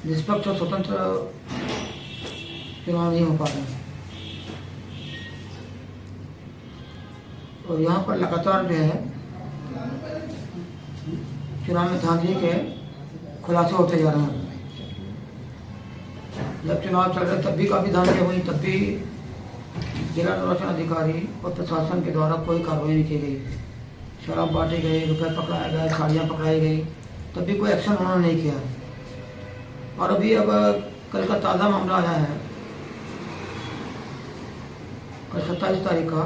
निष्पक्ष और स्वतंत्र चुनाव नहीं हो पा रहे हैं। और यहाँ पर लगातार जो है चुनाव में धांधली के खुलासे होते जा रहे हैं। जब चुनाव चल रहे तब भी काफ़ी धांधली हुई, तब भी जिला निर्वाचन अधिकारी और प्रशासन के द्वारा कोई कार्रवाई नहीं की गई। शराब बांटे गए, रुपए पकड़ाए गए, साड़ियाँ पकड़ाई गई, तब भी कोई एक्शन उन्होंने नहीं किया। और अभी अब कल का ताज़ा मामला आया है, कल 27 तारीख का,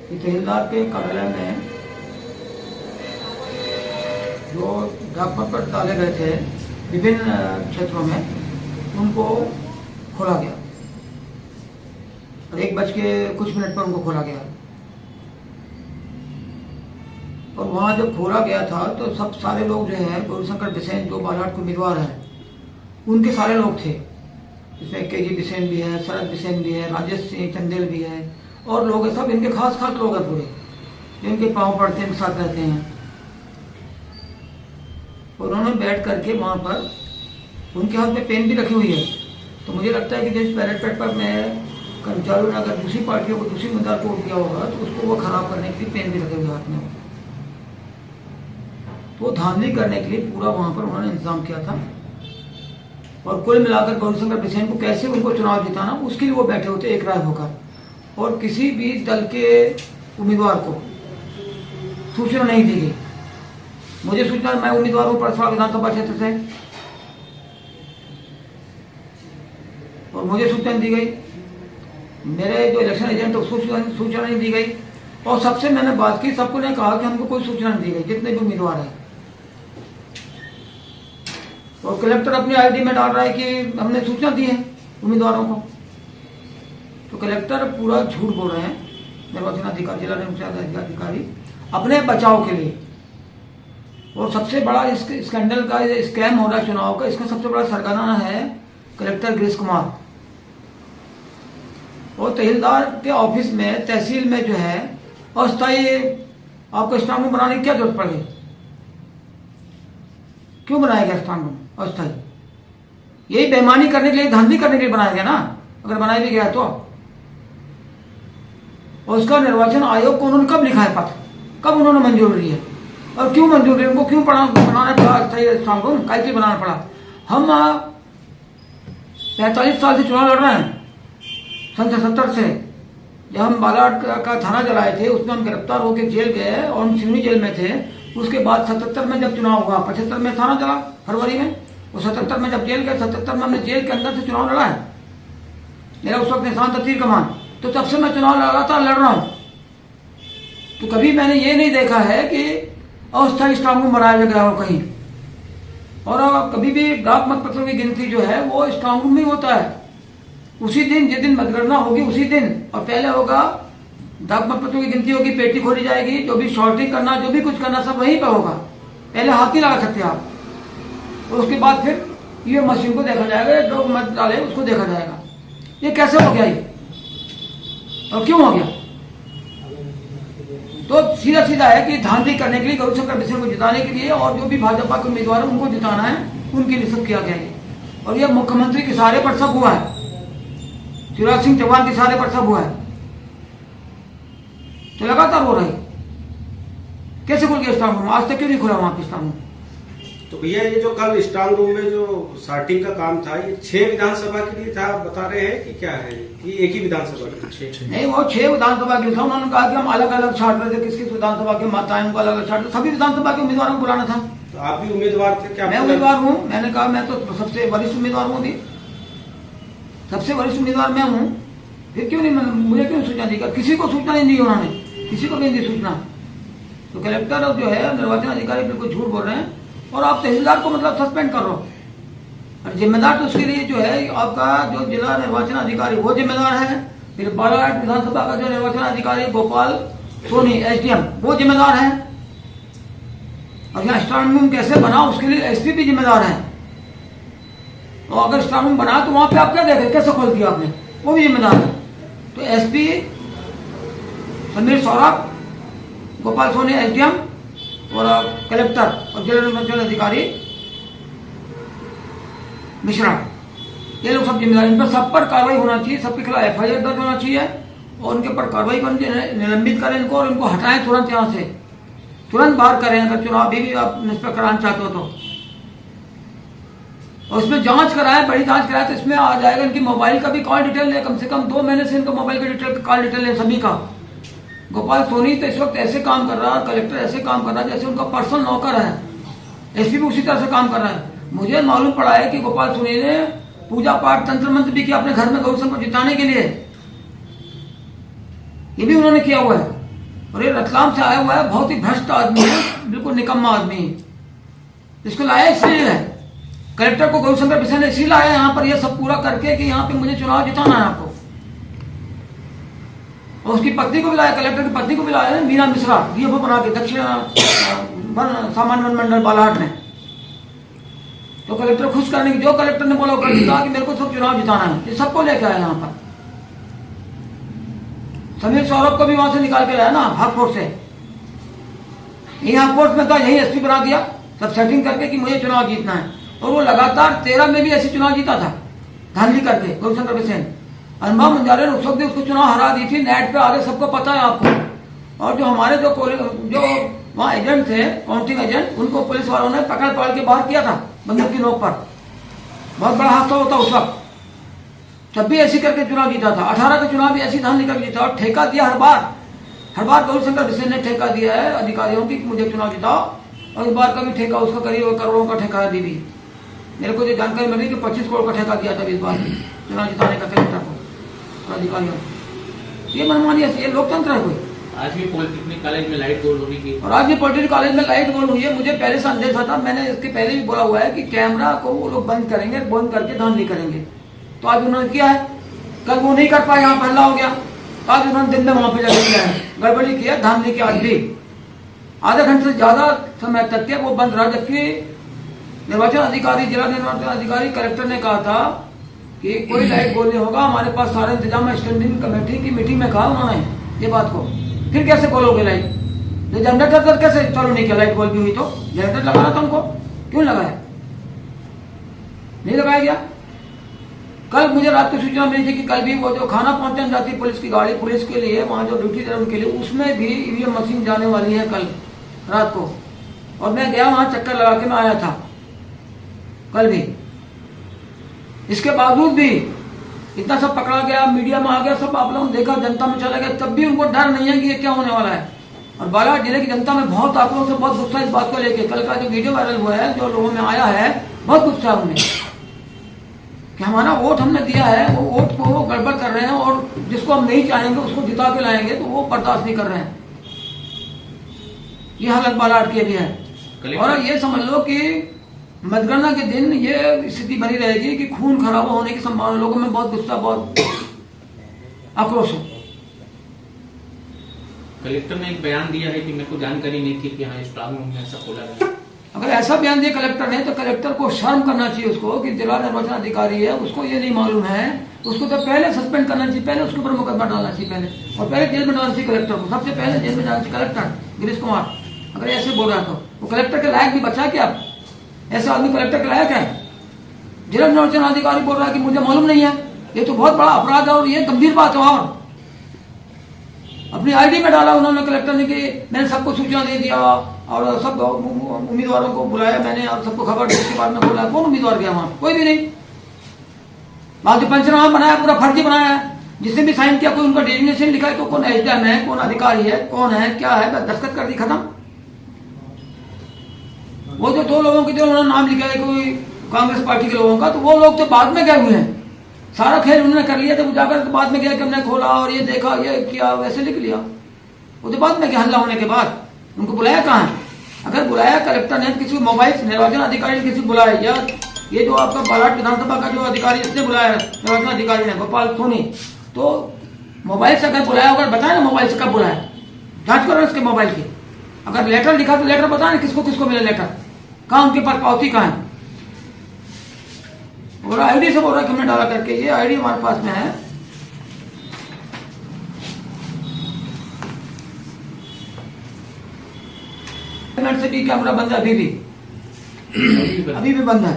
कि तहसीलदार के कार्यालय में जो डाक मतपत्र डाले गए थे विभिन्न क्षेत्रों में, उनको खोला गया और 1:00 पर उनको खोला गया। और वहाँ जब खोला गया था तो सब सारे लोग जो है गौरीशंकर बिसेन जो बालाघाट के उम्मीदवार हैं उनके सारे लोग थे। इसमें केजी बिसेन भी है, शरद बिसेन भी है, राजेश सिंह चंदेल भी है और लोग हैं, सब इनके खास लोग हैं पूरे, जो इनके पाँव पड़ते हैं, इनके साथ रहते हैं। और उन्होंने बैठ करके वहाँ पर उनके हाथ में पेन भी रखी हुई है। तो मुझे लगता है कि जिस बैलेट पेपर में कर्मचारियों ने अगर दूसरी पार्टियों को, दूसरी उम्मीदवार को वोट दिया होगा तो उसको वो खराब करने के लिए पेन भी रखे हुए हाथ में। तो धांधली करने के लिए पूरा वहाँ पर उन्होंने इंतजाम किया था। और कुल मिलाकर गौरीशंकर बिसेन को कैसे उनको चुनाव जिताना, उसके लिए वो बैठे होते एक राय होकर। और किसी भी दल के उम्मीदवार को सूचना नहीं दी गई। मुझे सूचना, मैं उम्मीदवार हूँ परसवाड़ा विधानसभा क्षेत्र से, और मुझे सूचना दी गई। मेरे जो इलेक्शन एजेंट है उसको सूचना नहीं दी गई। और सबसे मैंने बात की, सबको ने कहा कि हमको कोई सूचना नहीं दी गई, जितने भी उम्मीदवार हैं। और कलेक्टर अपनी आईडी में डाल रहा है कि हमने सूचना दी है उम्मीदवारों को। तो कलेक्टर पूरा झूठ बोल रहे हैं, निर्वाचन अधिकारी, जिला निर्वाचन अधिकारी, अपने बचाव के लिए। और सबसे बड़ा इस स्कैंडल का, स्कैम हो रहा है चुनाव का, इसका सबसे बड़ा सरगना है कलेक्टर गिरीश कुमार। और तहसीलदार के ऑफिस में, तहसील में जो है अस्थायी आपको स्ट्रांग रूम बनाने की क्या जरूरत पड़ गई? क्यों बनाया गया स्ट्रांग रूम अस्थायी? यही बेईमानी करने के लिए, धांधली करने के लिए बनाया गया ना, अगर बनाया भी गया तो। और उसका निर्वाचन आयोग को उन्होंने कब लिखा है पत्र, कब उन्होंने मंजूरी दी है और क्यों मंजूरी, उनको क्यों बनाना पड़ा अस्थायी स्ट्रांग रूम, कैसे बनाना पड़ा? हम 45 साल से चुनाव लड़ रहे हैं, सन 77 से। जब हम बालाघाट का थाना जलाए थे उसमें हम गिरफ्तार होकर जेल गए और हम सिवनी जेल में थे। उसके बाद 77 में जब चुनाव हुआ, 75 में थाना जला फरवरी में, और 77 में जब जेल गए, 77 में हमने जेल के अंदर से चुनाव लड़ा है। मेरा उस वक्त निशान था तीर कमान। तो तब से मैं चुनाव लगातार लड़ रहा हूँ। तो कभी मैंने ये नहीं देखा है कि अस्थायी स्ट्रांग रूम बनाया गया हो कहीं। और कभी भी डाक मतपत्रों की गिनती जो है वो स्ट्रांग रूम में होता है। उसी दिन, जिस दिन मतगणना होगी उसी दिन, और पहले होगा डाक मतपत्रों की गिनती होगी, पेटी खोली जाएगी, जो भी शॉर्टिंग करना, जो भी कुछ करना सब वहीं पर होगा। पहले हाथ ही लगा सकते हैं आप, और उसके बाद फिर ये मशीन को देखा जाएगा, जो मत डाले उसको देखा जाएगा। ये कैसे हो गया ये, और क्यों हो गया? तो सीधा सीधा है कि धांधली करने के लिए, गौरीशंकर बिसेन को जिताने के लिए, और जो भी भाजपा के उम्मीदवार हैं उनको जिताना है, उनके लिए सब किया गया है। और ये मुख्यमंत्री के सहारे पर सब हुआ है, शिवराज सिंह चौहान के सहारे पर सब हुआ है। तो लगातार हो रहा है। कैसे खुल गया स्ट्रांग रूम? आज तक क्यों नहीं खुला वहां पे स्ट्रांग रूम? तो भैया ये जो कल स्ट्रांग रूम में जो शार्टिंग का काम था, ये 6 विधानसभा के लिए था, बता रहे हैं कि क्या है कि एक ही विधानसभा के लिए? 6 नहीं, वो 6 विधानसभा के लिए था। उन्होंने कहा कि हम अलग अलग छाट रहे थे, किस किस विधानसभा के माताएं को अलग अलग छाट रहे, सभी विधानसभा के उम्मीदवारों को बुलाना था। तो आप भी उम्मीदवार थे क्या? मैं उम्मीदवार हूँ। मैंने कहा मैं तो सबसे वरिष्ठ उम्मीदवार हूँ, अभी सबसे वरिष्ठ उम्मीदवार मैं हूँ। फिर क्यों नहीं, मुझे क्यों सूचना दी? किसी को सूचना नहीं दी उन्होंने, किसी को नहीं दी सूचना। तो कलेक्टर और जो है निर्वाचन अधिकारी बिल्कुल झूठ बोल रहे हैं। और आप तहसीलदार को मतलब सस्पेंड कर रहे हो, और जिम्मेदार तो उसके लिए जो है आपका जो जिला निर्वाचन अधिकारी वो जिम्मेदार है। फिर बालाघाट विधानसभा का जो निर्वाचन अधिकारी गोपाल सोनी एसडीएम वो जिम्मेदार है। और यहाँ स्ट्रांग रूम कैसे बना उसके लिए एसपी भी जिम्मेदार है। और अगर स्ट्रांग रूम बना तो वहां पे आप क्या देखे, कैसे खोल दिया आपने, वो भी जिम्मेदार है। तो एसपी समीर सौरभ, गोपाल सोनी एसडीएम और कलेक्टर और जिला निर्वाचन अधिकारी मिश्रा, ये लोग सब जिम्मेदार, इन पर सब पर कार्रवाई होना चाहिए, सबके खिलाफ FIR दर्ज होना चाहिए और उनके ऊपर कार्रवाई करनी, निलंबित करें इनको और इनको हटाएं तुरंत यहाँ से, तुरंत बाहर करें अगर चुनाव अभी भी आप निष्पक्ष कराना चाहते हो तो। और उसमें जांच कराए, बड़ी जांच कराए तो इसमें आ जाएगा इनकी मोबाइल का भी कॉल डिटेल ले, कम से कम 2 महीने से इनका मोबाइल का डिटेल कॉल डिटेल है सभी का। गोपाल सोनी तो इस वक्त ऐसे काम कर रहा है, कलेक्टर ऐसे काम कर रहा है जैसे उनका पर्सनल नौकर है, SP भी उसी तरह से काम कर रहा है। मुझे मालूम पड़ा है कि गोपाल सोनी ने पूजा पाठ तंत्र मंत्र भी किया अपने घर में गौरव को जिताने के लिए, ये भी उन्होंने किया हुआ है। और ये रतलाम से आया हुआ है, बहुत ही भ्रष्ट आदमी है, बिल्कुल निकम्मा आदमी है। इसको लाया इसलिए है, कलेक्टर को गौरशंकर बिसेन ने इसीलिए लाया यहाँ पर, ये सब पूरा करके कि यहाँ पे मुझे चुनाव जिताना है आपको। और उसकी पत्नी को भी लाया, कलेक्टर की पत्नी को भी लाया है, मीना मिश्रा, DFO बना के दक्षिण सामान्य वन मंडल बालाहाट में। तो कलेक्टर खुश करने की, जो कलेक्टर ने बोला कर दिया कि मेरे को सब चुनाव जिताना है, ये सबको लेके आया यहाँ पर। समीर सौरभ को भी वहां से निकाल के लाया ना, हाकफोर्ट से। यही हाकफोर्ट में था, यही SP बना दिया, सब सेटिंग करके कि मुझे चुनाव जीतना है। और वो लगातार 13 में भी ऐसे चुनाव जीता था, धांधली करके गौरशंकर बिसेन। अनुभव मंजाले ने उस वक्त भी उसको चुनाव हरा दी थी, नेट पे आगे सबको पता है आपको। और जो हमारे जो वहाँ एजेंट थे, काउंटिंग एजेंट, उनको पुलिस वालों ने पकड़ पकड़ के बाहर किया था बंदूक की नोक पर। बहुत बड़ा हादसा होता उस वक्त, तब भी ऐसी करके चुनाव जीता था। 18 का चुनाव भी ऐसी धांधली करके जीता और ठेका दिया हर बार गौरशंकर बिसेन ने ठेका दिया है अधिकारियों की मुझे चुनाव जिताओ। और इस बार का भी ठेका उसका करीब करोड़ों का ठेका है। भी मेरे को जो जानकारी मिली कि 25 करोड़ का ठेका दिया था इस बार चुनाव जिताने का कलेक्टर को और अधिकारियों को। ये मनमानी है, ये लोकतंत्र है कोई। आज भी पॉलिटेक्निक कॉलेज में लाइट गोल होने की, और आज भी पॉलिटेक्निक कॉलेज में लाइट गोल हुई है। मुझे पहले से अंदेशा था, मैंने इसके पहले भी बोला हुआ है कि कैमरा को वो लोग बंद करेंगे, बंद करके धांधली करेंगे। तो आज उन्होंने किया है, कल वो नहीं कर पाए, यहाँ पर हल्ला हो गया। तो आज उन्होंने दिन में वहां पे जाकर किया है, गड़बड़ी किया, धांधली की। आज भी आधे घंटे से ज्यादा समय तक के वो बंद रहा, जबकि निर्वाचन अधिकारी, जिला निर्वाचन अधिकारी, कलेक्टर ने कहा था कि कोई लाइट गोल नहीं होगा, हमारे पास सारे इंतजाम है। स्टैंडिंग कमेटी की मीटिंग में कहा उन्होंने ये बात को। फिर कैसे गोल हो गई लाइट? जनरेटर कैसे चालू नहीं किया? लाइट गोल भी हुई तो जनरेटर लगाना था उनको, क्यों लगाया? नहीं लगाया गया। कल मुझे रात को सूचना मिली थी कि कल भी वो जो खाना पहुंचाने जाती है पुलिस की गाड़ी, पुलिस के लिए वहां जो ड्यूटी दे उनके लिए, उसमें भी EVM मशीन जाने वाली है कल रात को। और मैं गया वहां, चक्कर लगा के मैं आया था कल भी। इसके बावजूद भी इतना सब पकड़ा गया, मीडिया में आ गया, सब आप लोगों ने देखा, जनता में चला गया, तब भी उनको डर नहीं है कि ये क्या होने वाला है। और बालाघाट जिले की जनता में बहुत आक्रोश है, बहुत गुस्सा इस बात को लेकर। कल का जो वीडियो वायरल हुआ है, जो लोगों में आया है, बहुत गुस्सा है उन्हें कि हमारा वोट हमने दिया है, वो वोट को वो गड़बड़ कर रहे हैं और जिसको हम नहीं चाहेंगे उसको जिता के लाएंगे, तो वो बर्दाश्त नहीं कर रहे हैं। ये हालत बालाघाट की भी है। और ये समझ लो कि मतगणना के दिन ये स्थिति बनी रहेगी कि खून खराबा होने की संभावना। लोगों में बहुत गुस्सा, बहुत आक्रोश है। कलेक्टर ने एक बयान दिया है कि मेरे को जानकारी नहीं थी कि यहाँ स्ट्रांग रूम में ऐसा खोला गया। अगर ऐसा बयान दिया कलेक्टर ने तो कलेक्टर को शर्म करना चाहिए उसको कि जिला निर्वाचन अधिकारी है, उसको ये नहीं मालूम है। उसको तो पहले सस्पेंड करना चाहिए, पहले उसके ऊपर मुकदमा डालना चाहिए पहले, और पहले जेल में डालना चाहिए कलेक्टर को। सबसे पहले जेल में डालना चाहिए कलेक्टर गिरीश कुमार। अगर ऐसे बोल रहा तो वो कलेक्टर के लायक भी बचा क्या? ऐसा आदमी कलेक्टर के लायक है? जिला निर्वाचन अधिकारी बोल रहा है कि मुझे मालूम नहीं है। ये तो बहुत बड़ा अपराध है और ये गंभीर बात है। और अपनी ID में डाला उन्होंने कलेक्टर ने कि मैंने सबको सूचना दे दिया और सब उम्मीदवारों को बुलाया मैंने और सबको खबर दी। उसके बाद में बोला कौन उम्मीदवार गया वहां? कोई भी नहीं। बाद में पंचनामा बनाया, पूरा फर्जी बनाया है। जिसने भी साइन किया कोई उनका डेजिग्नेशन लिखा है तो कौन SDM है, कौन अधिकारी है, कौन है, क्या है, बस दस्तखत कर दी, खत्म। वो जो 2 लोगों के जो उन्होंने नाम लिखा है कोई कांग्रेस पार्टी के लोगों का, तो वो लोग तो बाद में गए हुए हैं। सारा खेल उन्होंने कर लिया, जब जाकर तो बाद में गया कि हमने खोला और ये देखा, ये किया, वैसे लिख लिया। वो तो बाद में क्या, हल्ला होने के बाद। उनको बुलाया कहाँ है? अगर बुलाया कलेक्टर ने किसी मोबाइल निर्वाचन अधिकारी ने किसी बुलाया, या ये जो आपका बालाघाट विधानसभा का जो अधिकारी इसने बुलाया निर्वाचन अधिकारी ने, गोपाल सोनी, तो मोबाइल से अगर बुलाया अगर बताया ना मोबाइल से कब बुलाया, जांच करो इसके मोबाइल की। अगर लेटर लिखा तो लेटर बताया ना किसको किसको मिला लेटर, कहाँ उनके पास पावती कहाँ है। और ID से बोल रहा है कि हमने डाला करके, ये ID हमारे पास में है। से भी कैमरा बंद है, अभी भी बंद है।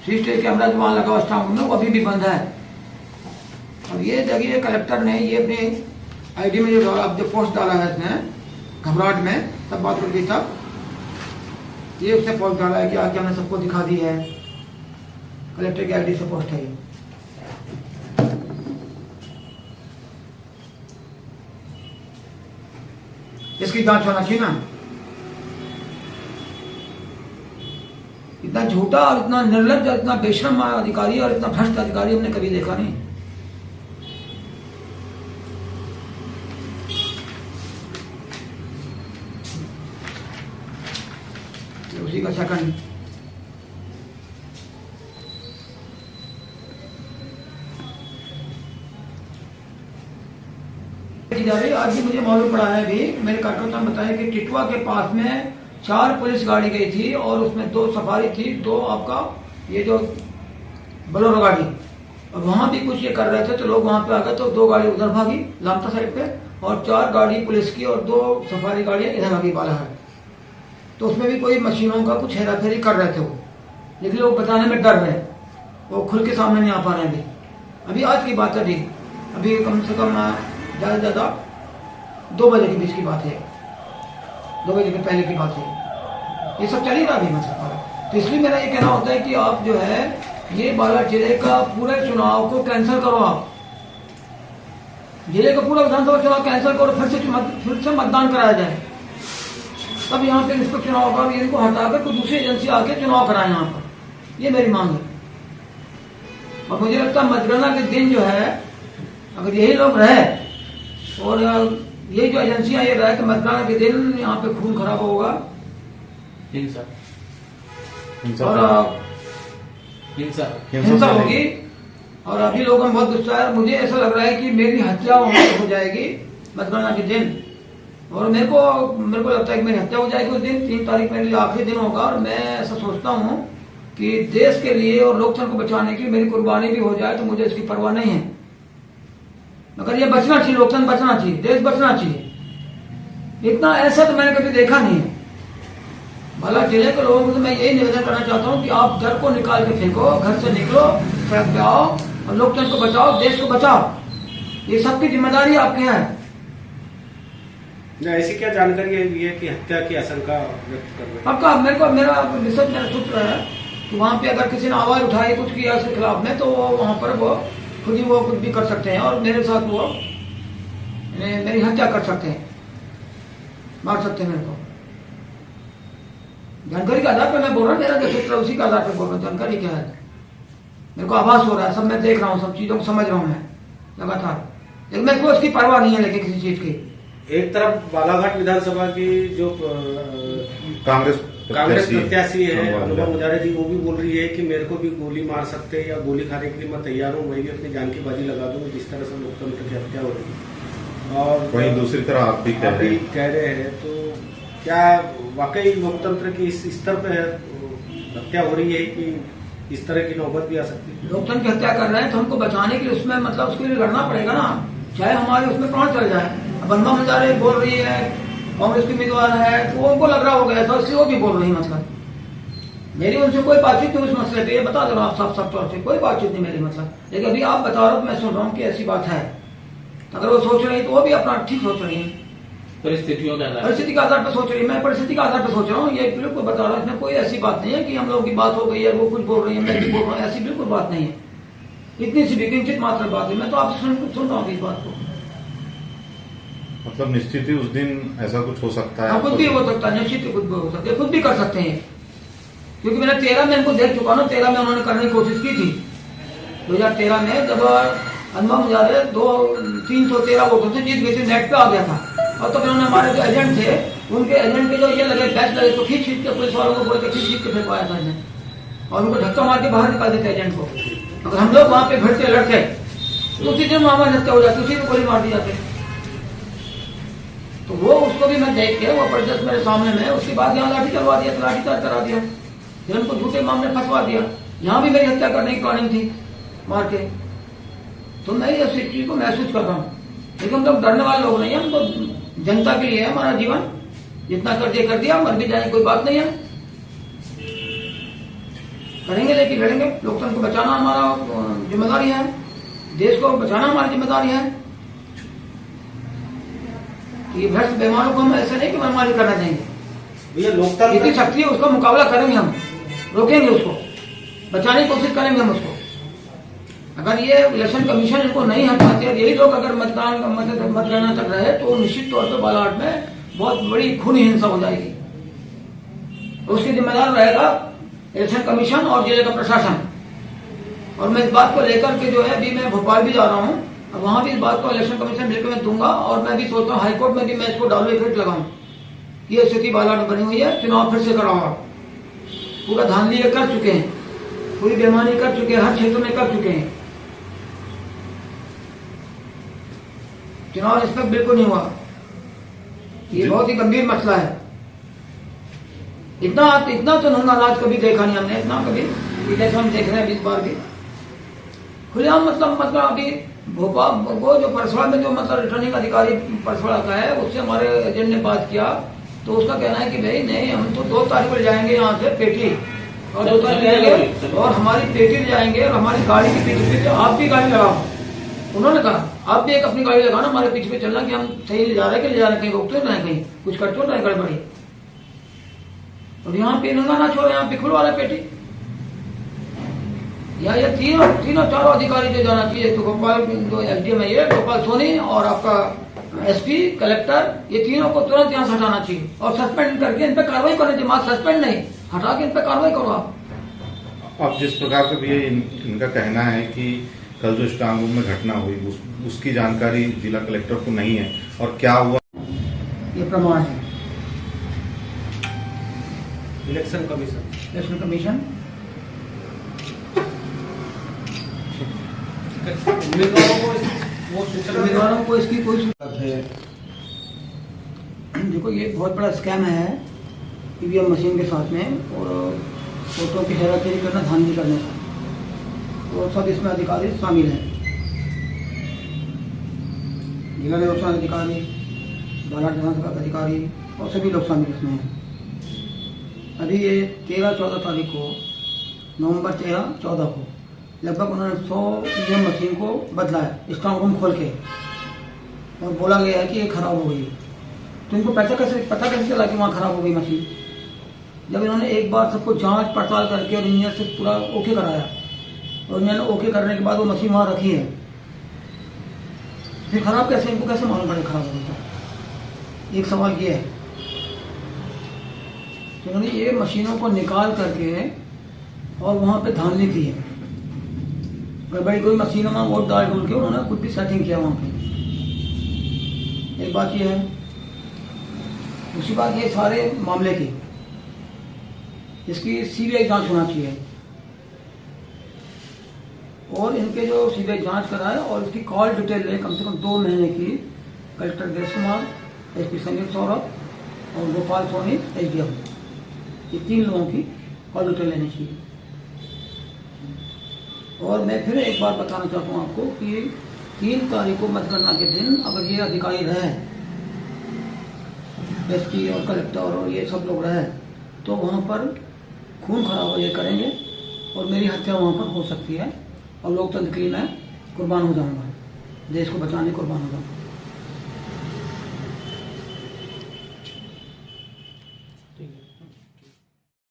CCTV कैमरा जो वहाँ लगा हुआ स्ट्रांग रूम में वो अभी भी बंद है। और ये देखिए कलेक्टर ने ये अपनी ID में जो अब जो पोस्ट डाला है इसने घबराहट में तब बात कर दी तब ये उसने पोस्ट डाला है कि आके हमने सबको दिखा दी है। कलेक्टर की ID से पोस्ट है ये। इसकी जांच होना चाहिए ना। इतना झूठा और इतना निर्लज्ज और इतना बेशरम अधिकारी और इतना भ्रष्ट अधिकारी हमने कभी देखा नहीं। उसी का सेकंड जा रही। आज भी मुझे मालूम पड़ा है, अभी मेरे कार्यकर्ता ने बताया कि टिटवा के पास में 4 पुलिस गाड़ी गई थी और उसमें 2 सफारी थी, 2 आपका ये जो बोलेरो गाड़ी, और वहां भी कुछ ये कर रहे थे तो लोग वहां पे आ गए तो 2 गाड़ी उधर भागी लामता साइड पे और 4 गाड़ी पुलिस की और 2 सफारी गाड़ियां इधर भागी बालाघाट। तो उसमें भी कोई मशीनों का कुछ हेरा फेरी कर रहे थे वो, लेकिन लोग बताने में डर रहे, वो खुल के सामने नहीं आ पा रहे हैं। अभी आज की बात है, ठीक अभी कम से कम ज़्यादा से ज़्यादा 2 बजे के बीच की बात है, 2 बजे के पहले की बात है। ये सब चल ही रहा अभी मतलब। तो इसलिए मेरा ये कहना होता है कि आप जो है ये बालाघाट जिले का पूरे चुनाव को कैंसिल करो। आप जिले का पूरा विधानसभा चुनाव कैंसिल करो, फिर से मतदान कराया जाए, तब यहाँ पे इसको चुनाव का इनको हटाकर कोई दूसरी एजेंसी आके चुनाव कराए यहाँ पर। ये मेरी मांग है। और मुझे लगता है मतगणना के दिन जो है अगर यही लोग रहे और ये जो एजेंसियां ये रहे तो मतगणना के दिन यहाँ पे खून खराब होगा, और हिंसा होगी। और अभी लोगों में बहुत गुस्सा है। मुझे ऐसा लग रहा है कि मेरी हत्या हो जाएगी मतगणना के दिन, और मेरे को लगता है कि मेरी हत्या हो जाएगी उस दिन। 3 तारीख मेरे लिए आखिरी दिन होगा और मैं ऐसा सोचता हूँ कि देश के लिए और लोकतंत्र को बचाने के लिए मेरी कुर्बानी भी हो जाए तो मुझे इसकी परवाह नहीं है। मगर ये बचना चाहिए, लोकतंत्र बचना चाहिए, देश बचना चाहिए। इतना ऐसा तो मैंने कभी देखा नहीं है। बालाघाट जिले के लोगों को तो मैं यही निवेदन करना चाहता हूँ कि आप डर को निकाल के फेंको, घर से निकलो, सड़क पे आओ और लोकतंत्र को बचाओ, देश को बचाओ। ये सबकी जिम्मेदारी आपके है। ऐसी क्या जानकारी है कि हत्या की आशंका व्यक्त कर रहे हैं? पक्का मेरा रिसर्च मेरा सूत्र है कि वहाँ पे अगर किसी ने आवाज उठाई कुछ किया उसके खिलाफ में तो वहाँ पर वो खुद ही वो कुछ भी कर सकते हैं और मेरे साथ वो मेरी हत्या कर सकते हैं, मार सकते हैं मेरे को। जानकारी के आधार पर मैं बोल रहा हूँ, मेरा जो सूत्र है उसी के आधार पर बोल रहा हूँ। जानकारी क्या है, मेरे को आभास हो रहा है, सब मैं देख रहा हूँ, सब चीजों को समझ रहा हूँ मैं लगातार, लेकिन मेरे को उसकी परवाह नहीं है। लेकिन किसी चीज की एक तरफ बालाघाट विधानसभा की जो कांग्रेस प्रत्याशी है अनुभा मुजारे जी, वो भी बोल रही है कि मेरे को भी गोली मार सकते हैं या गोली खाने के लिए मैं तैयार हूँ, मैं भी अपनी जान की बाजी लगा दूँ जिस तरह से लोकतंत्र की हत्या हो रही है। और वहीं दूसरी तरह आप भी कह रहे हैं, तो क्या वाकई लोकतंत्र की इस स्तर पे हत्या हो रही है कि इस तरह की नौबत भी आ सकती है? लोकतंत्र की हत्या कर रहे हैं तो हमको बचाने के लिए उसमें मतलब उसके लिए लड़ना पड़ेगा ना, चाहे हमारे उसमें प्राण चल जाए। अब अनुभा मुजारे बोल रही है, कांग्रेस की उम्मीदवार है, तो उनको लग रहा होगा ऐसा, इसलिए वो भी बोल रही है। मतलब मेरी उनसे कोई बातचीत नहीं उस मसले पे, ये बता दो आप साफ तौर से, कोई बातचीत नहीं मेरी मतलब। लेकिन अभी आप बता रहे हो, मैं सुन रहा हूँ कि ऐसी बात है। अगर वो सोच रही है तो वो भी अपना ठीक सोच रही है, परिस्थितियों के आधार, परिस्थिति के आधार पर सोच रही है। मैं परिस्थिति के आधार पर सोच रहा हूँ, ये बिल्कुल बता रहा हूँ। इसमें कोई ऐसी बात नहीं है कि हम लोगों की बात हो गई है, वो कुछ बोल रही है मैं भी बोल रहा हूँ, ऐसी बिल्कुल बात नहीं है। इतनी सी भी किंचित मात्र बात है। मैं तो आपसे सुन रहा हूँ इस बात को। मतलब निश्चित ही उस दिन ऐसा कुछ हो सकता है। हाँ, खुद भी हो सकता है, निश्चित ही खुद भी हो सकता है, खुद भी कर सकते हैं। क्योंकि मैंने 13 में इनको देख चुका ना, 13 में उन्होंने करने की कोशिश की थी। 2013 में जब अनुभा मुजारे 313 वोटों से जीत गई थी, नेट पे आ गया था, और तब इन्होंने हमारे जो एजेंट थे उनके एजेंट के जो ये लगे बैच लगे तो खींच के पुलिस वालों को बोल के खींच के फेंकवाया था एजेंट, और उनको धक्का मार के बाहर निकाल देते एजेंट को। अगर हम लोग वहां पे भिड़ते लड़ते तो उसी दिन हमारी हत्या हो जाती, उसी को गोली मार दी जाती। तो वो उसको भी मैं देख के वो प्रदर्शन मेरे सामने में, उसके बाद यहाँ लाठी चलवा दिया, लाठी चार्ज करा दिया, फिर उनको झूठे मामले फंसवा दिया। यहाँ भी मेरी हत्या करने की प्लानिंग थी मार के। तो मैं ये चीज को महसूस कर रहा हूँ, लेकिन हम लोग डरने वाले लोग नहीं है। हम तो जनता के लिए है हमारा जीवन, जितना कर दिया, मर भी जाए कोई बात नहीं है। करेंगे, लेकिन लड़ेंगे। लोकतंत्र को बचाना हमारा जिम्मेदारी है, देश को बचाना हमारी जिम्मेदारी है। ये भ्रष्ट बेईमानों को हम ऐसे नहीं कि मनमानी करना देंगे। भैया लोकतंत्र जितनी शक्ति है उसका मुकाबला करेंगे, हम रोकेंगे, उसको बचाने की कोशिश करेंगे हम उसको। अगर ये इलेक्शन कमीशन इनको नहीं हटाते और यही लोग अगर मतगणना तक रहे तो निश्चित तौर पर बालाघाट में बहुत बड़ी खूनी हिंसा हो जाएगी। तो उसकी जिम्मेदार रहेगा इलेक्शन कमीशन और जिले का प्रशासन। और मैं इस बात को लेकर के जो है अभी मैं भोपाल भी जा रहा हूँ, और वहां भी इस बात को इलेक्शन कमीशन मिलकर मैं दूंगा। और मैं भी सोचता हूँ हाईकोर्ट में भी मैं इसको डालो इफेक्ट लगाऊं। ये स्थिति बालाघाट में बनी हुई है, चुनाव फिर से कराऊंगा। पूरा धांधली ये कर चुके हैं, पूरी बेईमानी कर चुके हैं, हर क्षेत्र में कर चुके हैं। चुनाव रिस्पेक्ट बिल्कुल नहीं हुआ। ये बहुत ही गंभीर मसला है। इतना तो नंगा राज कभी देखा नहीं हमने, इतना कभी जैसा हम देख रहे हैं 20 बार भी खुलेआम। मतलब अभी भोपाल वो जो परसवाड़ा में जो मतलब रिटर्निंग अधिकारी परसवाड़ा का है, उससे हमारे एजेंट ने बात किया तो उसका कहना है कि भाई नहीं, हम तो 2 तारीख को जाएंगे यहाँ से पेटी, और 2 तारीख जाएंगे और हमारी पेटी ले जाएंगे और हमारी गाड़ी के पीछे आप भी गाड़ी लगाओ। उन्होंने कहा आप भी एक अपनी गाड़ी लगाना, हमारे पीछे चलना कि हम सही ले जा रहे हैं कि ले जा रहे हैं, कहीं रोकते रहे, कहीं कुछ करते रहे गड़बड़ी। और यहाँ पे नंगा ना छोड़े, यहाँ पे खुलवा रहे पेटी। या ये तीनों चारों अधिकारी जो जाना चाहिए, तो गोपाल जो एसडीएम है ये गोपाल सोनी और आपका एसपी कलेक्टर, ये तीनों को तुरंत यहाँ से हटाना चाहिए और सस्पेंड करके इन पे कार्रवाई करनी चाहिए। मात्र सस्पेंड नहीं, हटा के इन पे कार्रवाई करो आप। अब जिस प्रकार से भी इनका कहना है कि कल जो स्ट्रांग रूम में घटना हुई उसकी जानकारी जिला कलेक्टर को नहीं है, और क्या हुआ ये प्रमाण है। इलेक्शन कमीशन उम्मीदवारों को इसकी कोई देखो, ये बहुत बड़ा स्कैम है ईवीएम मशीन के साथ में, और वोटों की हेराफेरी करना, धांधली करने का, तो सब इसमें अधिकारी शामिल हैं। जिला निर्वाचन अधिकारी, बालाघाट विधानसभा के अधिकारी और सभी लोग शामिल इसमें हैं। अभी ये 13-14 तारीख को, नवंबर 13-14 को लगभग उन्होंने 100 ईवीएम मशीन को बदला है स्ट्रांग रूम खोल के, और बोला गया है कि ये खराब हो गई। तो इनको पता कैसे चला कि वहाँ खराब हो गई मशीन? जब इन्होंने एक बार सबको जांच पड़ताल करके और इंजीनियर से पूरा ओके कराया, और इन्होंने ओके करने के बाद वो मशीन वहाँ रखी है, फिर खराब कैसे, इनको कैसे मालूम पड़े खराब हो गई? एक सवाल ये है। तो इन्होंने ये मशीनों को निकाल करके और वहाँ पे धांधली की है। भाई कोई मशीनों में वोट डाल डूल के उन्होंने कुछ भी सेटिंग किया वहाँ पे। एक बात ये है। दूसरी बात ये सारे मामले की इसकी सीबीआई जांच होना चाहिए, और इनके जो सीबीआई जांच कराए और इसकी कॉल डिटेल ले कम से कम 2 महीने की। कलेक्टर देश कुमार, एसपी संजीव सौरभ और गोपाल सोनी एसडीएम, ये 3 लोगों की कॉल डिटेल लेनी चाहिए। और मैं फिर एक बार बताना चाहता हूँ आपको कि 3 तारीख को मतगणना के दिन अगर ये अधिकारी रहे, एसपी और कलेक्टर और ये सब लोग रहे, तो वहाँ पर खून खराबा ये करेंगे और मेरी हत्या वहाँ पर हो सकती है, और लोकतंत्र के लिए मैं कुर्बान हो जाऊँगा, देश को बचाने कुर्बान हो जाऊँगा।